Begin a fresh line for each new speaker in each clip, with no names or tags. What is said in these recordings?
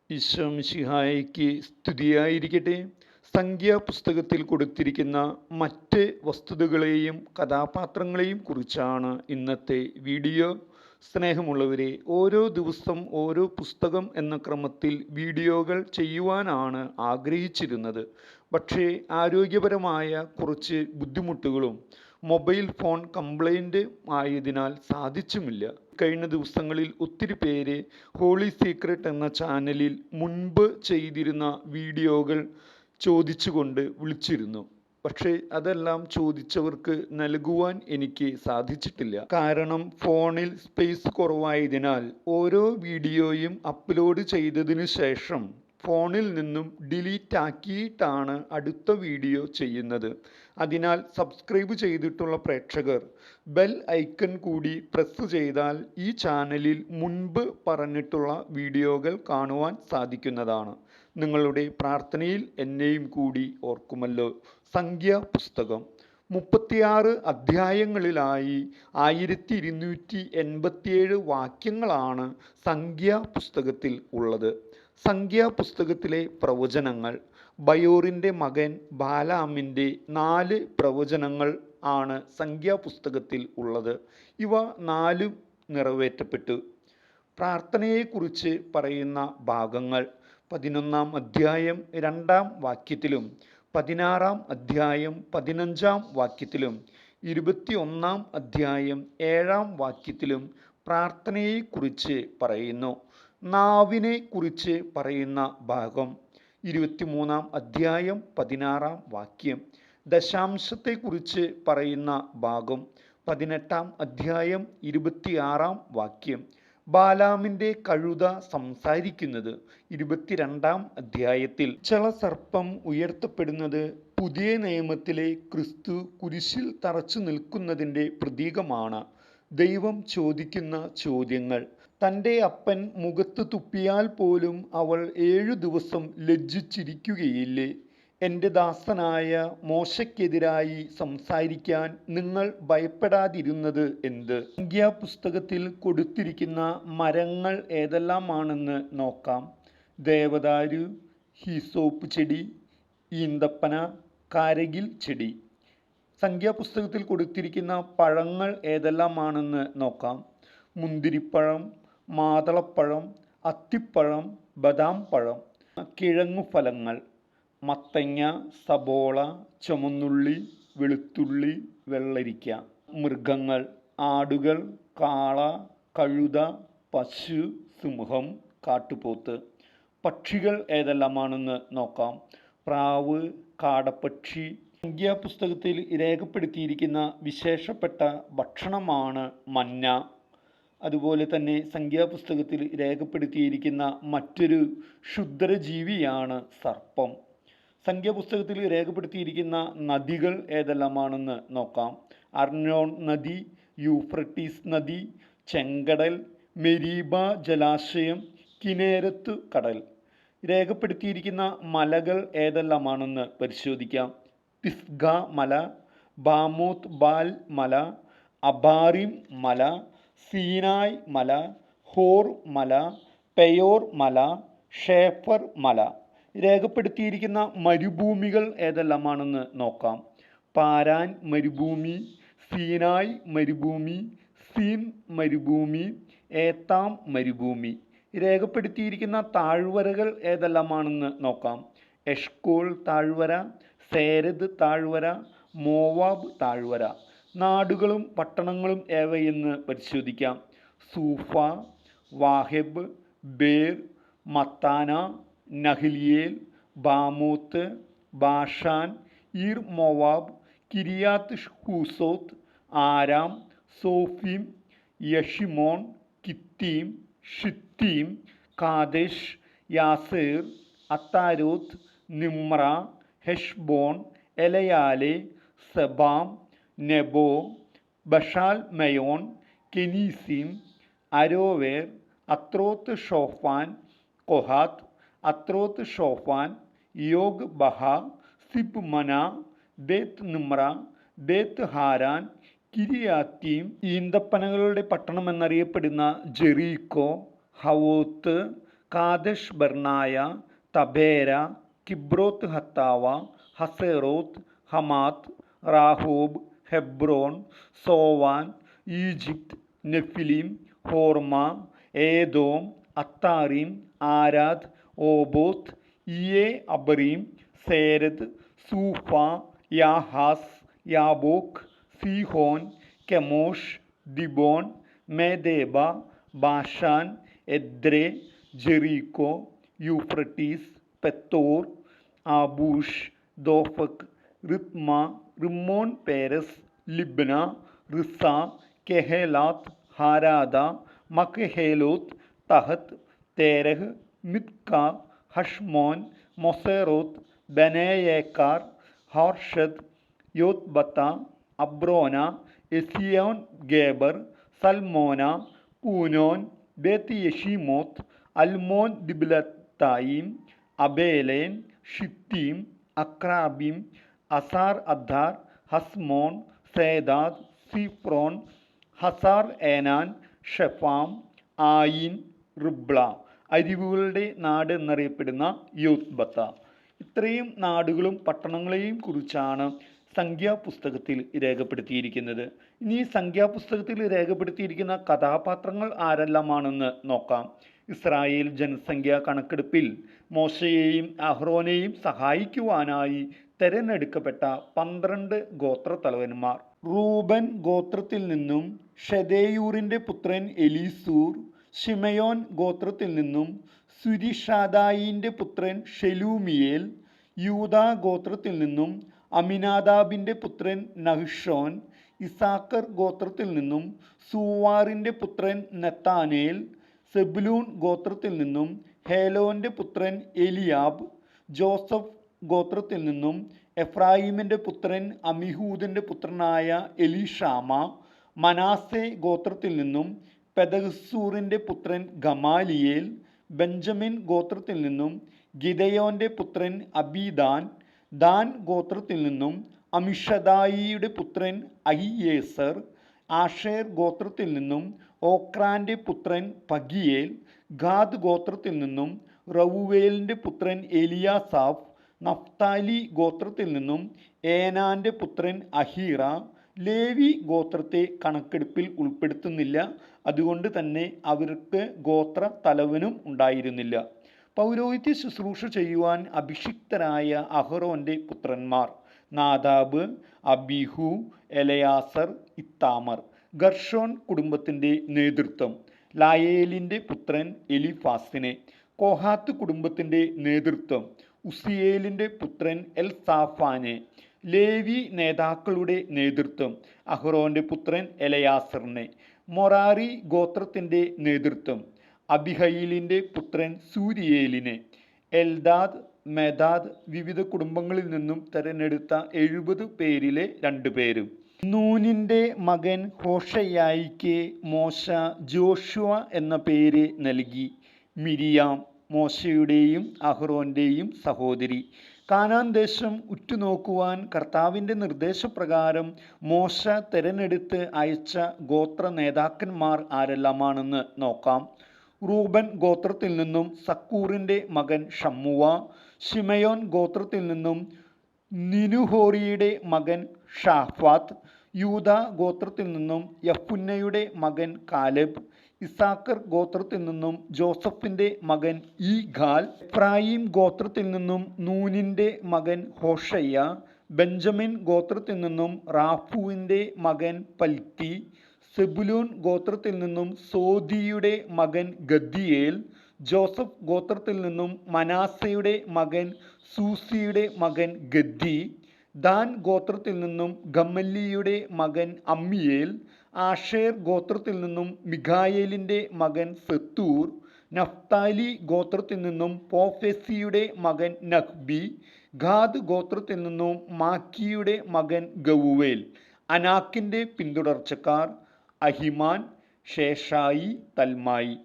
ഈശോ മിശിഹായ്ക്ക് സ്തുതിയായിരിക്കട്ടെ. സംഖ്യാപുസ്തകത്തിൽ കൊടുത്തിരിക്കുന്ന മറ്റ് വസ്തുതകളെയും കഥാപാത്രങ്ങളെയും കുറിച്ചാണ് ഇന്നത്തെ വീഡിയോ. സ്നേഹമുള്ളവരെ, ഓരോ ദിവസം ഓരോ പുസ്തകം എന്ന ക്രമത്തിൽ വീഡിയോകൾ ചെയ്യുവാനാണ് ആഗ്രഹിച്ചിരുന്നത്. പക്ഷേ ആരോഗ്യപരമായ കുറച്ച് ബുദ്ധിമുട്ടുകളും മൊബൈൽ ഫോൺ കംപ്ലൈൻറ്റ് ആയതിനാൽ സാധിച്ചുമില്ല. കഴിഞ്ഞ ദിവസങ്ങളിൽ ഒത്തിരി പേര് ഹോളി സീക്രട്ട് എന്ന ചാനലിൽ മുൻപ് ചെയ്തിരുന്ന വീഡിയോകൾ ചോദിച്ചുകൊണ്ട് വിളിച്ചിരുന്നു. പക്ഷേ അതെല്ലാം ചോദിച്ചവർക്ക് നൽകുവാൻ എനിക്ക് സാധിച്ചിട്ടില്ല. കാരണം ഫോണിൽ സ്പേസ് കുറവായതിനാൽ ഓരോ വീഡിയോയും അപ്ലോഡ് ചെയ്തതിനു ശേഷം ഫോണിൽ നിന്നും ഡിലീറ്റ് ആക്കിയിട്ടാണ് അടുത്ത വീഡിയോ ചെയ്യുന്നത്. അതിനാൽ സബ്സ്ക്രൈബ് ചെയ്തിട്ടുള്ള പ്രേക്ഷകർ ബെൽ ഐക്കൺ കൂടി പ്രസ് ചെയ്താൽ ഈ ചാനലിൽ മുൻപ് പറഞ്ഞിട്ടുള്ള വീഡിയോകൾ കാണുവാൻ സാധിക്കുന്നതാണ്. നിങ്ങളുടെ പ്രാർത്ഥനയിൽ എന്നെയും കൂടി ഓർക്കുമല്ലോ. സംഖ്യാപുസ്തകം 36 അധ്യായങ്ങളിലായി 1287 വാക്യങ്ങളാണ് സംഖ്യാപുസ്തകത്തിൽ ഉള്ളത്. സംഖ്യാപുസ്തകത്തിലെ പ്രവചനങ്ങൾ ബയോറിൻ്റെ മകൻ ബാലാമിൻ്റെ 4 പ്രവചനങ്ങൾ ആണ് സംഖ്യാപുസ്തകത്തിൽ ഉള്ളത്. ഇവ 4 നിറവേറ്റപ്പെട്ടു. പ്രാർത്ഥനയെക്കുറിച്ച് പറയുന്ന ഭാഗങ്ങൾ 11-ാം അധ്യായം 2-ാം വാക്യത്തിലും 16-ാം അധ്യായം 15-ാം വാക്യത്തിലും 21-ാം അധ്യായം 7-ാം വാക്യത്തിലും പ്രാർത്ഥനയെക്കുറിച്ച് പറയുന്നു. നാവിനെ കുറിച്ച് പറയുന്ന ഭാഗം 23-ാം അധ്യായം 16-ാം വാക്യം. ദശാംശത്തെക്കുറിച്ച് പറയുന്ന ഭാഗം 18-ാം അധ്യായം 26-ാം വാക്യം. ബാലാമിൻ്റെ കഴുത സംസാരിക്കുന്നത് 22-ാം അധ്യായത്തിൽ. ചളസർപ്പം ഉയർത്തപ്പെടുന്നത് പുതിയ നിയമത്തിലെ ക്രിസ്തു കുരിശിൽ തറച്ചു നിൽക്കുന്നതിൻ്റെ പ്രതീകമാണ്. ദൈവം ചോദിക്കുന്ന ചോദ്യങ്ങൾ. തൻ്റെ അപ്പൻ മുഖത്ത് തുപ്പിയാൽ പോലും അവൾ 7 ദിവസം ലജ്ജിച്ചിരിക്കുകയില്ലേ? എൻ്റെ ദാസനായ മോശയ്ക്കെതിരായി സംസാരിക്കാൻ നിങ്ങൾ ഭയപ്പെടാതിരുന്നത് എന്ത്? സംഖ്യാപുസ്തകത്തിൽ കൊടുത്തിരിക്കുന്ന മരങ്ങൾ ഏതെല്ലാമാണെന്ന് നോക്കാം. ദേവദാരു, ഹിസോപ്പ് ചെടി, ഈന്തപ്പന, കാരകിൽ ചെടി. സംഖ്യാപുസ്തകത്തിൽ കൊടുത്തിരിക്കുന്ന പഴങ്ങൾ ഏതെല്ലാമാണെന്ന് നോക്കാം. മുന്തിരിപ്പഴം, മാതളപ്പഴം, അത്തിപ്പഴം, ബദാം പഴം. കിഴങ്ങുഫലങ്ങൾ മത്തങ്ങ, സബോള, ചുമന്നുള്ളി, വെളുത്തുള്ളി, വെള്ളരിക്ക. മൃഗങ്ങൾ ആടുകൾ, കാള, കഴുത, പശു, സിംഹം, കാട്ടുപോത്ത്. പക്ഷികൾ ഏതെല്ലാമാണെന്ന് നോക്കാം. പ്രാവ്, കാടപ്പക്ഷി. സംഖ്യാപുസ്തകത്തിൽ രേഖപ്പെടുത്തിയിരിക്കുന്ന വിശേഷപ്പെട്ട ഭക്ഷണമാണ് മന്ന. അതുപോലെ തന്നെ സംഖ്യാപുസ്തകത്തിൽ രേഖപ്പെടുത്തിയിരിക്കുന്ന മറ്റൊരു ക്ഷുദ്രജീവിയാണ് സർപ്പം. സംഖ്യാപുസ്തകത്തിൽ രേഖപ്പെടുത്തിയിരിക്കുന്ന നദികൾ ഏതെല്ലാമാണെന്ന് നോക്കാം. അർണോൺ നദി, യൂഫ്രട്ടീസ് നദി, ചെങ്കടൽ, മെരീബ ജലാശയം, കിനേരത്ത് കടൽ. രേഖപ്പെടുത്തിയിരിക്കുന്ന മലകൾ ഏതെല്ലാമാണെന്ന് പരിശോധിക്കാം. പിസ്ഗ മല, ബാമോത്ത് ബാൽ മല, അബാറിം മല, സീനായ് മല, ഹോർ മല, പെയോർ മല, ഷേഫർ മല. രേഖപ്പെടുത്തിയിരിക്കുന്ന മരുഭൂമികൾ ഏതെല്ലാമാണെന്ന് നോക്കാം. പാരാൻ മരുഭൂമി, സീനായ് മരുഭൂമി, സീൻ മരുഭൂമി, ഏത്താം മരുഭൂമി. രേഖപ്പെടുത്തിയിരിക്കുന്ന താഴ്വരകൾ ഏതെല്ലാമാണെന്ന് നോക്കാം. എഷ്കോൾ താഴ്വര, സേരദ് താഴ്വര, മോവാബ് താഴ്വര. നാടുകളും പട്ടണങ്ങളും ഏവയെന്ന് പരിശോധിക്കാം. Suphah, Vaheb, Beer, Mattanah, Nahaliel, Bamoth, Bashan, Ir Moab, Kiriath Huzoth, Aram, Zophim, Jeshimon, Kittim, Shittim, Kadesh, Jazer, Ataroth, Nimrah, Heshbon, Elealeh, Sebam, Nebo, Baal Meon, കെനീസീം, Aroer, Atroth Shophan, Kohath, Atroth Shophan, Jogbehah, Sibmah, Beth Nimrah, Beth Haran, Kiriathaim. ഈന്തപ്പനകളുടെ പട്ടണം എന്നറിയപ്പെടുന്ന Jericho, Havoth, Kadesh Barnea, Taberah, Kibroth Hattaavah, Hazeroth, Hamath, Rehob, Hebron, Zoan, Egypt, Nephilim, Hormah, Edom, Atharim, Arad, Oboth, Iye Abarim, സേരദ്, Soofa, Jahaz, Jabbok, Sihon, Chemosh, Dibon, Medeba, Bashan, Edrei, Jericho, Euphrates, Pethor, Alush, Dophkah, Rithmah, Rimmon Perez, Libnah, Rissah, Kehelathah, Haradah, Makheloth, Tahath, Terah, Mithkah, Hashmonah, Moseroth, Bene Jaakan, ഹോർഷദ്, Jotbathah, Abronah, Ezion Geber, Zalmonah, Punon, Beth Jeshimoth, Almon Diblathaim, അബേലേൻ, Shittim, Akrabbim, Hazar Addar, Azmon, Zedad, Ziphron, Hazar Enan, Shepham, Ain, Riblah, അരിവുകളുടെ നാട് എന്നറിയപ്പെടുന്ന യോത്ബത്ത. ഇത്രയും നാടുകളും പട്ടണങ്ങളെയും കുറിച്ചാണ് സംഖ്യാപുസ്തകത്തിൽ രേഖപ്പെടുത്തിയിരിക്കുന്നത്. ഇനി ഈ സംഖ്യാപുസ്തകത്തിൽ രേഖപ്പെടുത്തിയിരിക്കുന്ന കഥാപാത്രങ്ങൾ ആരെല്ലാമാണെന്ന് നോക്കാം. ഇസ്രായേൽ ജനസംഖ്യാ കണക്കെടുപ്പിൽ മോശയെയും അഹ്റോനെയും സഹായിക്കുവാനായി തെരഞ്ഞെടുക്കപ്പെട്ട 12 ഗോത്രത്തലവന്മാർ. റൂബൻ ഗോത്രത്തിൽ നിന്നും ഷെദേയൂറിൻ്റെ പുത്രൻ എലീസൂർ, ശിമയോൻ ഗോത്രത്തിൽ നിന്നും സുരിഷാദായിൻ്റെ പുത്രൻ ഷെലൂമിയേൽ, യൂദാ ഗോത്രത്തിൽ നിന്നും അമിനാദാബിൻ്റെ പുത്രൻ നഹ്ഷോൻ, ഇസാക്കർ ഗോത്രത്തിൽ നിന്നും സൂവാറിൻ്റെ പുത്രൻ നെത്താനേൽ, സെബുലൂൺ ഗോത്രത്തിൽ നിന്നും ഹേലോൻ്റെ പുത്രൻ എലിയാബ്, ജോസഫ് ഗോത്രത്തിൽ നിന്നും എഫ്രായിമിൻ്റെ പുത്രൻ അമിഹൂദിൻ്റെ പുത്രനായ എലീഷാമ, മനാസെ ഗോത്രത്തിൽ നിന്നും പെദഹ്സൂറിൻ്റെ പുത്രൻ ഗമാലിയേൽ, ബെഞ്ചമിൻ ഗോത്രത്തിൽ നിന്നും ഗിദയോൻ്റെ പുത്രൻ അബീദാൻ, ദാൻ ഗോത്രത്തിൽ നിന്നും അമിഷദായിയുടെ പുത്രൻ അഹിയേസർ, ആഷേർ ഗോത്രത്തിൽ നിന്നും ഓക്രാൻ്റെ പുത്രൻ പഗിയേൽ, ഗാദ് ഗോത്രത്തിൽ നിന്നും റവുവേലിൻ്റെ പുത്രൻ എലിയാസാഫ്, നഫ്താലി ഗോത്രത്തിൽ നിന്നും ഏനാൻ്റെ പുത്രൻ അഹീറ. ലേവി ഗോത്രത്തെ കണക്കെടുപ്പിൽ ഉൾപ്പെടുത്തുന്നില്ല, അതുകൊണ്ട് തന്നെ അവർക്ക് ഗോത്ര തലവനും ഉണ്ടായിരുന്നില്ല. പൗരോഹിത്യ ശുശ്രൂഷ ചെയ്യുവാൻ അഭിഷിക്തരായ അഹ്റോൻ്റെ പുത്രന്മാർ നാദാബ്, അബീഹു, എലയാസർ, ഇത്താമർ. ഗർഷോൻ കുടുംബത്തിൻ്റെ നേതൃത്വം ലായേലിൻ്റെ പുത്രൻ എലിഫാസിനെ. കോഹാത്ത് കുടുംബത്തിൻ്റെ നേതൃത്വം ഉസിയേലിൻ്റെ പുത്രൻ എൽസാഫാനെ. ലേവി നേതാക്കളുടെ നേതൃത്വം അഹ്റോൻ്റെ പുത്രൻ എലയാസറിനെ. മൊറാറി ഗോത്രത്തിൻ്റെ നേതൃത്വം അബിഹയിലിൻ്റെ പുത്രൻ സൂരിയേലിനെ. എൽദാദ്, മെദാദ് വിവിധ കുടുംബങ്ങളിൽ നിന്നും തെരഞ്ഞെടുത്ത 70 പേരിലെ 2 പേരും. നൂനിൻ്റെ മകൻ ഹോഷയായിക്ക് മോശ ജോഷുവ എന്ന പേര് നൽകി. മിരിയാം മോശയുടെയും അഹ്റോൻ്റെയും സഹോദരി. കാനാൻ ദേശം ഉറ്റുനോക്കുവാൻ കർത്താവിൻ്റെ നിർദ്ദേശപ്രകാരം മോശ തെരഞ്ഞെടുത്ത് അയച്ച ഗോത്ര നേതാക്കന്മാർ ആരെല്ലാമാണെന്ന് നോക്കാം. റൂബൻ ഗോത്രത്തിൽ നിന്നും സക്കൂറിൻ്റെ മകൻ ഷമ്മുവ. ശിമയോൻ ഗോത്രത്തിൽ നിന്നും നിനുഹോറിയുടെ മകൻ ഷാഫാത്ത്. യൂദാ ഗോത്രത്തിൽ നിന്നും യഫുന്നയുടെ മകൻ കാലെബ്. ഇസാക്കർ ഗോത്രത്തിൽ നിന്നും ജോസഫിൻ്റെ മകൻ ഈഗാൽ. എഫ്രായിം ഗോത്രത്തിൽ നിന്നും നൂനിൻ്റെ മകൻ ഹോഷയ്യ. ബെഞ്ചമിൻ ഗോത്രത്തിൽ നിന്നും റാഫുവിൻ്റെ മകൻ പൽത്തി. സെബുലൂൻ ഗോത്രത്തിൽ നിന്നും സോദിയുടെ മകൻ ഗദ്ദിയേൽ. ജോസഫ് ഗോത്രത്തിൽ നിന്നും മനാസയുടെ മകൻ സൂസിയുടെ മകൻ ഗദ്ദി. ദാൻ ഗോത്രത്തിൽ നിന്നും ഗമല്ലിയുടെ മകൻ അമ്മിയേൽ. ആഷേർ ഗോത്രത്തിൽ നിന്നും മിഖായേലിൻ്റെ മകൻ സെത്തൂർ. നഫ്താലി ഗോത്രത്തിൽ നിന്നും പോഫെസിയുടെ മകൻ നഹ്ബി. ഗാദ് ഗോത്രത്തിൽ നിന്നും മാക്കിയുടെ മകൻ ഗവുവേൽ. അനാക്കിൻ്റെ പിന്തുടർച്ചക്കാർ അഹിമാൻ, ഷേഷായി, തൽമായി.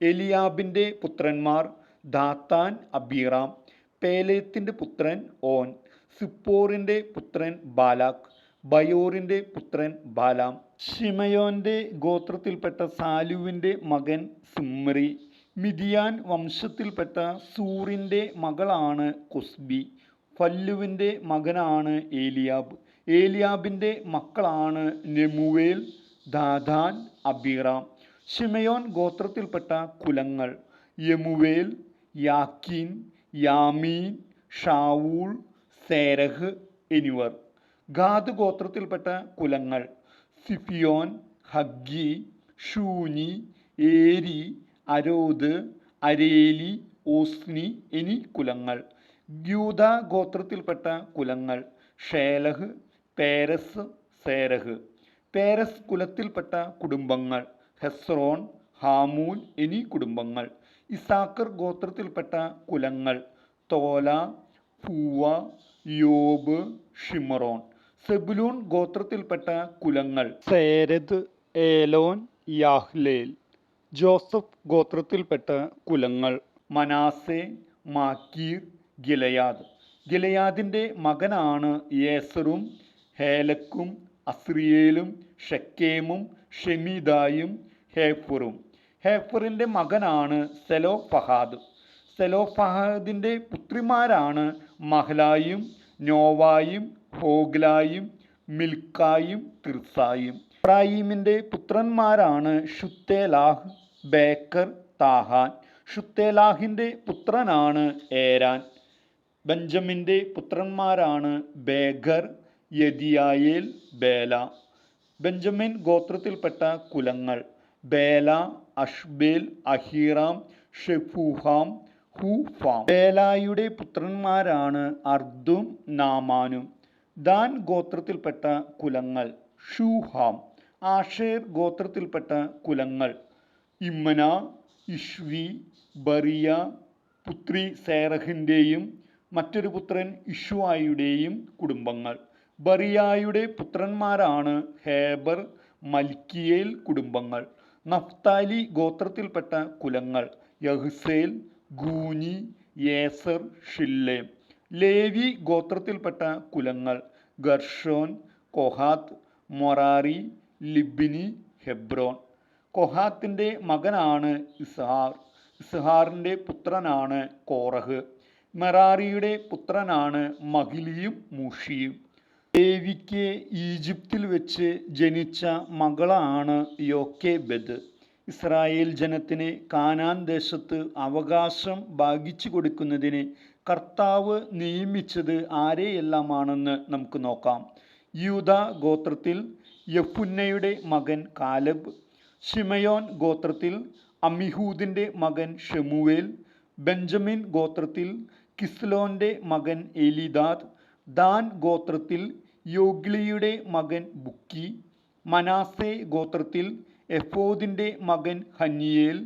എലിയാബിൻ്റെ പുത്രന്മാർ ദാത്താൻ, അബീറാം. പേലേത്തിൻ്റെ പുത്രൻ ഓൻ. സിപ്പോറിൻ്റെ പുത്രൻ ബാലാക്ക്. ബയോറിൻ്റെ പുത്രൻ ബാലാം. ഷിമയോൻ്റെ ഗോത്രത്തിൽപ്പെട്ട സാലുവിൻ്റെ മകൻ സിമ്രി. മിദിയാൻ വംശത്തിൽപ്പെട്ട സൂറിൻ്റെ മകളാണ് കൊസ്ബി. ഫല്ലുവിൻ്റെ മകനാണ് ഏലിയാബ്. ഏലിയാബിൻ്റെ മക്കളാണ് നെമുവേൽ, ദാഥാൻ, അബീറാം. ശിമയോൻ ഗോത്രത്തിൽപ്പെട്ട കുലങ്ങൾ: യെമുവേൽ, യാക്കീൻ, യാമീൻ, ഷാവൂൾ, സേരഹ് എന്നിവർ. ഗാദ് ഗോത്രത്തിൽപ്പെട്ട കുലങ്ങൾ: സിഫിയോൻ, ഹഗ്ഗി, ഷൂനി, ഏരി, അരോദ്, അരേലി, ഓസ്നി എന്നീ കുലങ്ങൾ. യൂദാ ഗോത്രത്തിൽപ്പെട്ട കുലങ്ങൾ: ഷേലഹ്, പേരസ്, സേരഹ്. പേരസ് കുലത്തിൽപ്പെട്ട കുടുംബങ്ങൾ: ഹെസ്രോൻ, ഹാമൂൽ എന്നീ കുടുംബങ്ങൾ. Issachar ഗോത്രത്തിൽപ്പെട്ട കുലങ്ങൾ: Tola, Puah, Job, Shimron. Zebulun ഗോത്രത്തിൽപ്പെട്ട കുലങ്ങൾ: സേരദ്, ഏലോൻ, യാഹ്ലേൽ. ജോസഫ് ഗോത്രത്തിൽപ്പെട്ട കുലങ്ങൾ: മനാസെ, മാക്കീർ, ഗിലെയാദ്. ഗിലെയാദിൻ്റെ മകനാണ് യേസറും ഹേലക്കും അസ്രിയേലും ഷെക്കേമും ഷെമീദായും ഹേഫറും. ഹേഫറിൻ്റെ മകനാണ് സെലോഫഹാദ്. സെലോഫഹാദിൻ്റെ പുത്രിമാരാണ് മഹ്ലായും നോവായും ഹോഗ്ലായും മിൽക്കായും തിർസായും. എഫ്രായീമിൻ്റെ പുത്രന്മാരാണ് ഷുത്തേലാഹ്, ബേക്കർ, താഹാൻ. ഷുത്തേലാഹിൻ്റെ പുത്രനാണ് ഏരാൻ. ബെഞ്ചമിൻ്റെ പുത്രന്മാരാണ് ബേഗർ, യദിയായേൽ, ബേല. ബെഞ്ചമിൻ ഗോത്രത്തിൽപ്പെട്ട കുലങ്ങൾ: Bela, Ashbel, Ahiram, Shupham, Hupham. ബേലായുടെ പുത്രന്മാരാണ് അർദും നാമാനും. ദാൻ ഗോത്രത്തിൽപ്പെട്ട കുലങ്ങൾ: ഷൂഹാം. ആഷേർ ഗോത്രത്തിൽപ്പെട്ട കുലങ്ങൾ: ഇമ്മന, ഇഷ്വി, ബറിയ. പുത്രി സേറഹിൻ്റെയും മറ്റൊരു പുത്രൻ ഇഷുവായുടെയും കുടുംബങ്ങൾ. ബറിയായുടെ പുത്രന്മാരാണ് ഹേബർ, മൽക്കിയേൽ കുടുംബങ്ങൾ. നഫ്താലി ഗോത്രത്തിൽപ്പെട്ട കുലങ്ങൾ: Jahzeel, Guni, Jezer, Shillem. Levi ഗോത്രത്തിൽപ്പെട്ട കുലങ്ങൾ: Gershon, Kohath, Merari, Libni, Hebron. കൊഹാത്തിൻ്റെ മകനാണ് ഇസ്ഹാർ. ഇസ്ഹാറിൻ്റെ പുത്രനാണ് കോറഹ്. മെറാറിയുടെ പുത്രനാണ് മഹ്ലിയും മൂഷിയും. ലേവിക്ക് ഈജിപ്തിൽ വെച്ച് ജനിച്ച മകളാണ് യോക്കെബെദ്. ഇസ്രായേൽ ജനത്തിന് കാനാൻ ദേശത്ത് അവകാശം ഭാഗിച്ചു കൊടുക്കുന്നതിന് കർത്താവ് നിയമിച്ചത് ആരെയെല്ലാമാണെന്ന് നമുക്ക് നോക്കാം. യൂദാ ഗോത്രത്തിൽ യെഫുന്നയുടെ മകൻ കാലെബ്. ശിമയോൻ ഗോത്രത്തിൽ അമ്മിഹൂദിൻ്റെ മകൻ ഷെമുവേൽ. ബെഞ്ചമിൻ ഗോത്രത്തിൽ കിസ്ലോൻ്റെ മകൻ എലീദാദ്. ദാൻ ഗോത്രത്തിൽ യോഗ്ലിയുടെ മകൻ ബുക്കി. മനാസെ ഗോത്രത്തിൽ എഫോദിൻ്റെ മകൻ ഹനിയേൽ.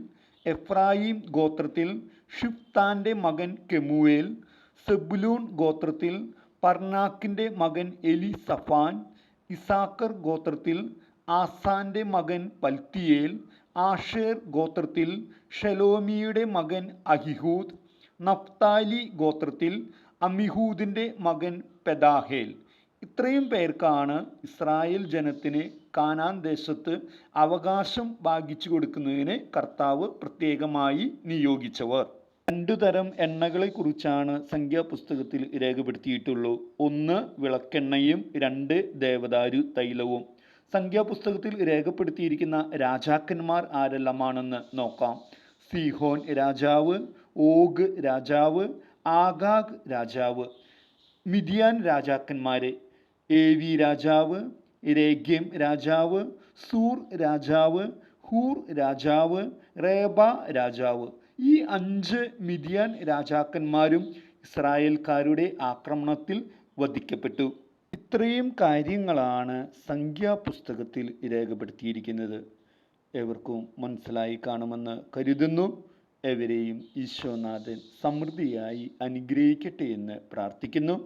എഫ്രായിം ഗോത്രത്തിൽ ഷിഫ്താൻ്റെ മകൻ കെമുവേൽ. സെബുലൂൺ ഗോത്രത്തിൽ പർനാക്കിൻ്റെ മകൻ എലിസഫാൻ. ഇസാക്കർ ഗോത്രത്തിൽ ആസാൻ്റെ മകൻ പൽത്തിയേൽ. ആഷേർ ഗോത്രത്തിൽ ഷെലോമിയുടെ മകൻ അഹിഹൂദ്. നഫ്താലി ഗോത്രത്തിൽ അമ്മിഹൂദിൻ്റെ മകൻ പെദാഹേൽ. ഇത്രയും പേർക്കാണ് ഇസ്രായേൽ ജനത്തിന് കാനാൻ ദേശത്ത് അവകാശം ഭാഗിച്ചു കൊടുക്കുന്നതിന് കർത്താവ് പ്രത്യേകമായി നിയോഗിച്ചവർ. 2 തരം എണ്ണകളെക്കുറിച്ചാണ് സംഖ്യാപുസ്തകത്തിൽ രേഖപ്പെടുത്തിയിട്ടുള്ളൂ. 1 വിളക്കെണ്ണയും 2 ദേവദാരു തൈലവും. സംഖ്യാപുസ്തകത്തിൽ രേഖപ്പെടുത്തിയിരിക്കുന്ന രാജാക്കന്മാർ ആരെല്ലാമാണെന്ന് നോക്കാം. സീഹോൻ രാജാവ്, ഓഗ് രാജാവ്, ആഗാഗ് രാജാവ്. മിദിയാൻ രാജാക്കന്മാരെ: ഏവി രാജാവ്, രേഗെം രാജാവ്, സൂർ രാജാവ്, ഹൂർ രാജാവ്, റേബ രാജാവ്. ഈ 5 മിദിയാൻ രാജാക്കന്മാരും ഇസ്രായേൽക്കാരുടെ ആക്രമണത്തിൽ വധിക്കപ്പെട്ടു. ഇത്രയും കാര്യങ്ങളാണ് സംഖ്യാപുസ്തകത്തിൽ രേഖപ്പെടുത്തിയിരിക്കുന്നത്. ഏവർക്കും മനസ്സിലായി കാണുമെന്ന് കരുതുന്നു. ഏവരെയും ഈശോനാഥൻ സമൃദ്ധിയായി അനുഗ്രഹിക്കട്ടെ എന്ന് പ്രാർത്ഥിക്കുന്നു.